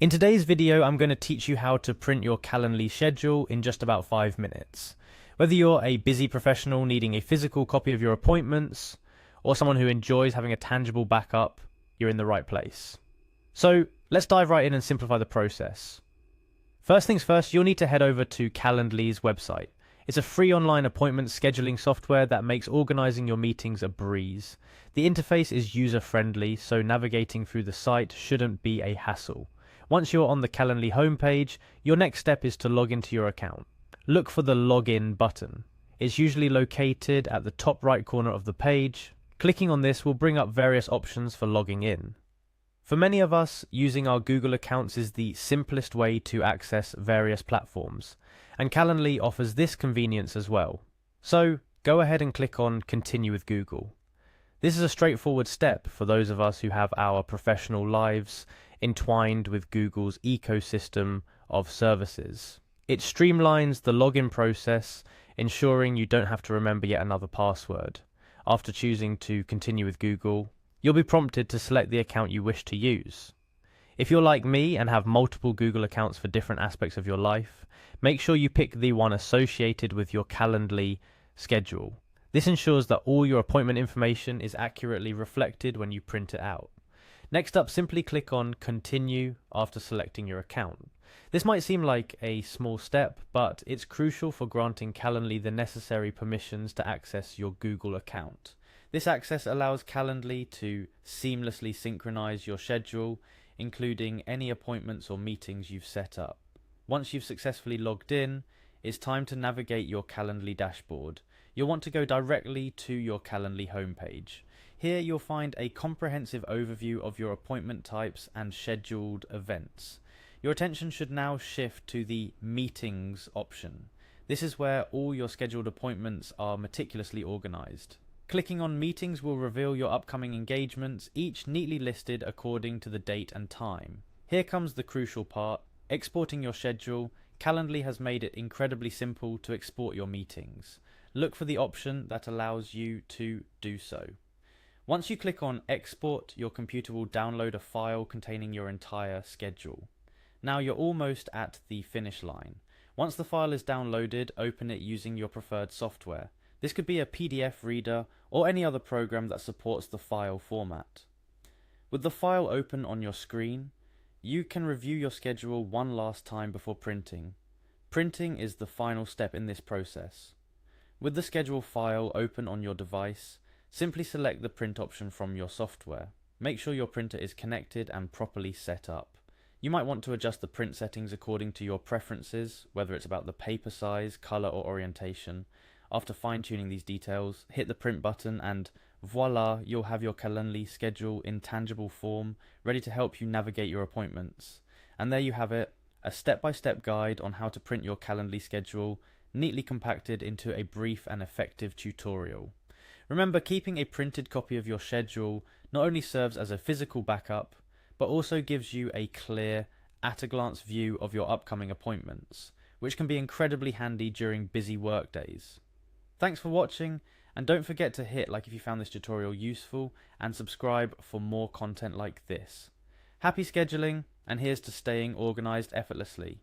In today's video, I'm going to teach you how to print your Calendly schedule in just about 5 minutes. Whether you're a busy professional needing a physical copy of your appointments, or someone who enjoys having a tangible backup, you're in the right place. So let's dive right in and simplify the process. First things first, you'll need to head over to Calendly's website. It's a free online appointment scheduling software that makes organizing your meetings a breeze. The interface is user-friendly, so navigating through the site shouldn't be a hassle. Once you're on the Calendly homepage, your next step is to log into your account. Look for the Login button. It's usually located at the top right corner of the page. Clicking on this will bring up various options for logging in. For many of us, using our Google accounts is the simplest way to access various platforms, and Calendly offers this convenience as well. So go ahead and click on Continue with Google. This is a straightforward step for those of us who have our professional lives entwined with Google's ecosystem of services. It streamlines the login process, ensuring you don't have to remember yet another password. After choosing to continue with Google, you'll be prompted to select the account you wish to use. If you're like me and have multiple Google accounts for different aspects of your life, make sure you pick the one associated with your Calendly schedule. This ensures that all your appointment information is accurately reflected when you print it out. Next up, simply click on Continue after selecting your account. This might seem like a small step, but it's crucial for granting Calendly the necessary permissions to access your Google account. This access allows Calendly to seamlessly synchronize your schedule, including any appointments or meetings you've set up. Once you've successfully logged in, it's time to navigate your Calendly dashboard. You'll want to go directly to your Calendly homepage. Here you'll find a comprehensive overview of your appointment types and scheduled events. Your attention should now shift to the Meetings option. This is where all your scheduled appointments are meticulously organized. Clicking on Meetings will reveal your upcoming engagements, each neatly listed according to the date and time. Here comes the crucial part, exporting your schedule. Calendly has made it incredibly simple to export your meetings. Look for the option that allows you to do so. Once you click on Export, your computer will download a file containing your entire schedule. Now you're almost at the finish line. Once the file is downloaded, open it using your preferred software. This could be a PDF reader or any other program that supports the file format. With the file open on your screen, you can review your schedule one last time before printing. Printing is the final step in this process. With the schedule file open on your device, simply select the print option from your software. Make sure your printer is connected and properly set up. You might want to adjust the print settings according to your preferences, whether it's about the paper size, color, or orientation. After fine-tuning these details, hit the print button and voila, you'll have your Calendly schedule in tangible form, ready to help you navigate your appointments. And there you have it, a step-by-step guide on how to print your Calendly schedule, neatly compacted into a brief and effective tutorial. Remember, keeping a printed copy of your schedule not only serves as a physical backup, but also gives you a clear, at-a-glance view of your upcoming appointments, which can be incredibly handy during busy work days. Thanks for watching, and don't forget to hit like if you found this tutorial useful, and subscribe for more content like this. Happy scheduling, and here's to staying organized effortlessly.